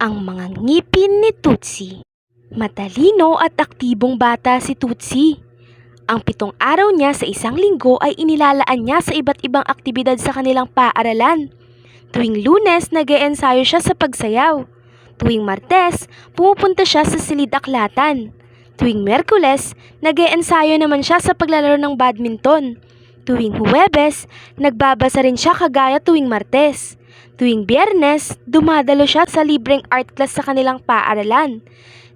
Ang mga ngipin ni Tutsi. Matalino at aktibong bata si Tutsi. Ang 7 araw niya sa isang linggo ay inilalaan niya sa iba't ibang aktibidad sa kanilang paaralan. Tuwing Lunes, nag-eensayo siya sa pagsayaw. Tuwing Martes, pumupunta siya sa silid-aklatan. Tuwing Miyerkules, nag-eensayo naman siya sa paglalaro ng badminton. Tuwing Huwebes, nagbabasa rin siya kagaya tuwing Martes. Tuwing Biyernes, dumadalo siya sa libreng art class sa kanilang paaralan.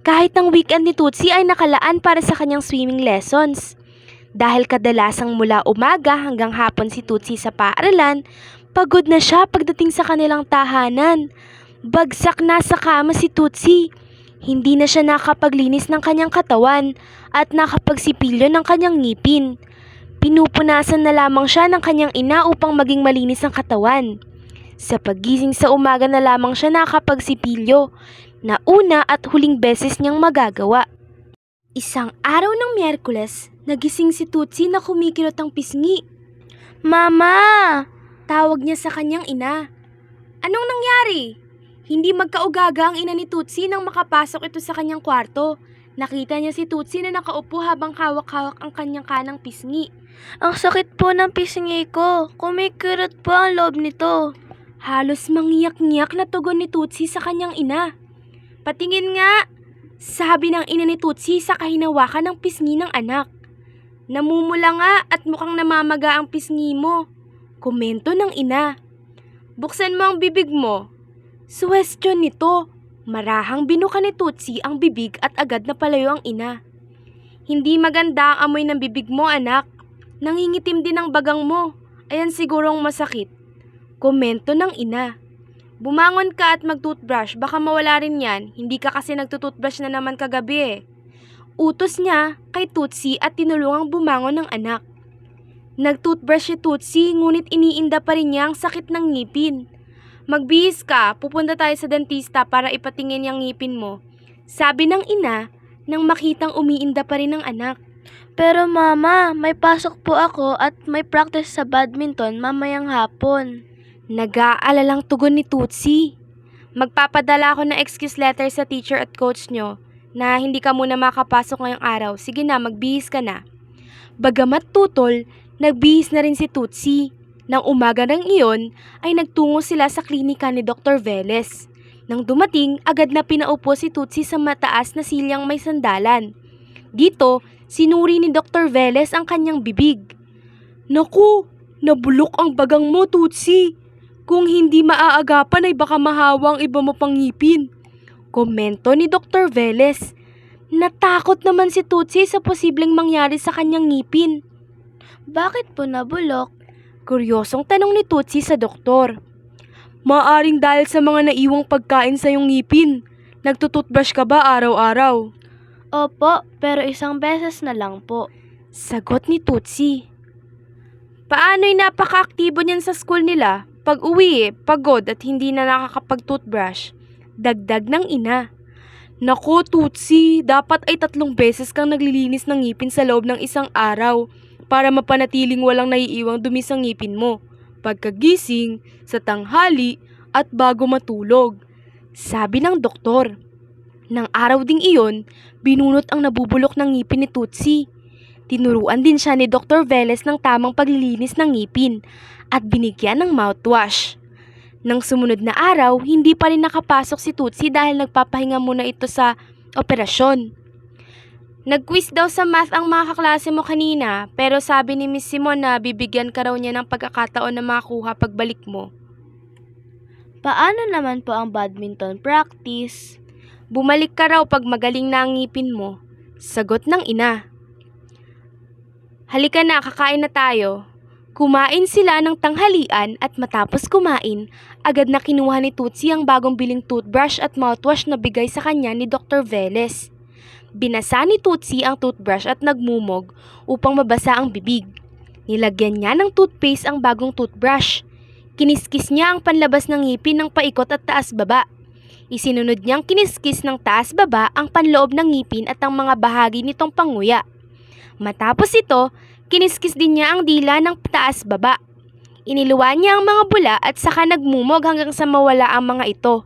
Kahit ang weekend ni Tutsi ay nakalaan para sa kanyang swimming lessons. Dahil kadalasang mula umaga hanggang hapon si Tutsi sa paaralan, pagod na siya pagdating sa kanilang tahanan. Bagsak na sa kama si Tutsi. Hindi na siya nakapaglinis ng kanyang katawan at nakapagsipilyo ng kanyang ngipin. Pinupunasan na lamang siya ng kanyang ina upang maging malinis ang katawan. Sa paggising sa umaga na lamang siya nakapagsipilyo, na una at huling beses niyang magagawa. Isang araw ng Miyerkules, nagising si Tutsi na kumikirot ang pisngi. "Mama!" Tawag niya sa kanyang ina. "Anong nangyari?" Hindi magkaugaga ang ina ni Tutsi nang makapasok ito sa kanyang kwarto. Nakita niya si Tutsi na nakaupo habang hawak-hawak ang kanyang kanang pisngi. "Ang sakit po ng pisngi ko. Kumikirot po ang loob nito." Halos mangiyak-ngiyak na tugon ni Tutsi sa kanyang ina. "Patingin nga," sabi ng ina ni Tutsi sa kahinawakan ng pisngi ng anak. "Namumula nga at mukhang namamaga ang pisngi mo," komento ng ina. "Buksan mo ang bibig mo." Suwestyon nito. Marahang binuka ni Tutsi ang bibig at agad na palayo ang ina. "Hindi maganda ang amoy ng bibig mo, anak. Nangingitim din ang bagang mo. Ayan sigurong masakit," komento ng ina. "Bumangon ka at mag-toothbrush, baka mawala rin yan. Hindi ka kasi nagtutoothbrush na naman kagabi eh." Utos niya kay Tutsi at tinulungang bumangon ng anak. Nag-toothbrush si Tutsi ngunit iniinda pa rin niya ang sakit ng ngipin. "Magbihis ka, pupunta tayo sa dentista para ipatingin yung ngipin mo," sabi ng ina nang makitang umiinda pa rin ang anak. "Pero mama, may pasok po ako at may practice sa badminton mamayang hapon." Nag-aalalang tugon ni Tutsi. "Magpapadala ako ng excuse letter sa teacher at coach nyo na hindi ka muna makapasok ngayong araw. Sige na, magbihis ka na." Bagamat tutol, nagbihis na rin si Tutsi. Nang umaga ng iyon, ay nagtungo sila sa klinika ni Dr. Velez. Nang dumating, agad na pinaupo si Tutsi sa mataas na silyang may sandalan. Dito, sinuri ni Dr. Velez ang kanyang bibig. "Naku, nabulok ang bagang mo, Tutsi. Kung hindi maaagapan ay baka mahawa ang iba mo pang ngipin," komento ni Dr. Velez. Natakot naman si Tutsi sa posibleng mangyari sa kanyang ngipin. "Bakit po nabulok?" Kuryosong tanong ni Tutsi sa doktor. "Maaring dahil sa mga naiwang pagkain sa iyong ngipin. Nagtututbrush ka ba araw-araw?" "Opo, pero isang beses na lang po," sagot ni Tutsi. "Paano'y napaka-aktibo niyan sa school nila? Pag uwi, pagod at hindi na nakakapag-toothbrush," dagdag ng ina. "Naku, Tutsi, dapat ay 3 beses kang naglilinis ng ngipin sa loob ng isang araw para mapanatiling walang naiiwang dumi sa ngipin mo. Pagkagising, sa tanghali, at bago matulog," sabi ng doktor. Nang araw ding iyon, binunot ang nabubulok ng ngipin ni Tutsi. Tinuruan din siya ni Dr. Velez ng tamang paglilinis ng ngipin at binigyan ng mouthwash. Nang sumunod na araw, hindi pa rin nakapasok si Tutsi dahil nagpapahinga muna ito sa operasyon. "Nag-quiz daw sa math ang mga kaklase mo kanina, pero sabi ni Miss Simon na bibigyan ka raw niya ng pagkakataon na makuha pagbalik mo." "Paano naman po ang badminton practice?" "Bumalik ka raw pag magaling na ang ngipin mo," sagot ng ina. "Halika na, kakain na tayo." Kumain sila ng tanghalian at matapos kumain, agad na kinuha ni Tutsi ang bagong biling toothbrush at mouthwash na bigay sa kanya ni Dr. Velez. Binasa ni Tutsi ang toothbrush at nagmumog upang mabasa ang bibig. Nilagyan niya ng toothpaste ang bagong toothbrush. Kiniskis niya ang panlabas ng ngipin ng paikot at taas-baba. Isinunod niyang kiniskis ng taas-baba ang panloob ng ngipin at ang mga bahagi nitong panguya. Matapos ito, kiniskis din niya ang dila ng taas-baba. Iniluwa niya ang mga bula at saka nagmumog hanggang sa mawala ang mga ito.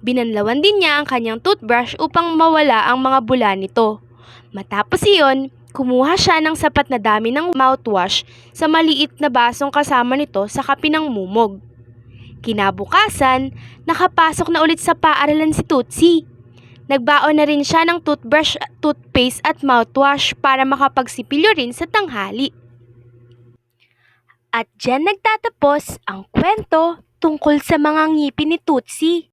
Binanlawan din niya ang kanyang toothbrush upang mawala ang mga bula nito. Matapos iyon, kumuha siya ng sapat na dami ng mouthwash sa maliit na basong kasama nito sa kapi ng mumog. Kinabukasan, nakapasok na ulit sa paaralan si Tootsie. Nagbaon na rin siya ng toothbrush, toothpaste at mouthwash para makapagsipilyo rin sa tanghali. At diyan nagtatapos ang kwento tungkol sa mga ngipin ni Tootsie.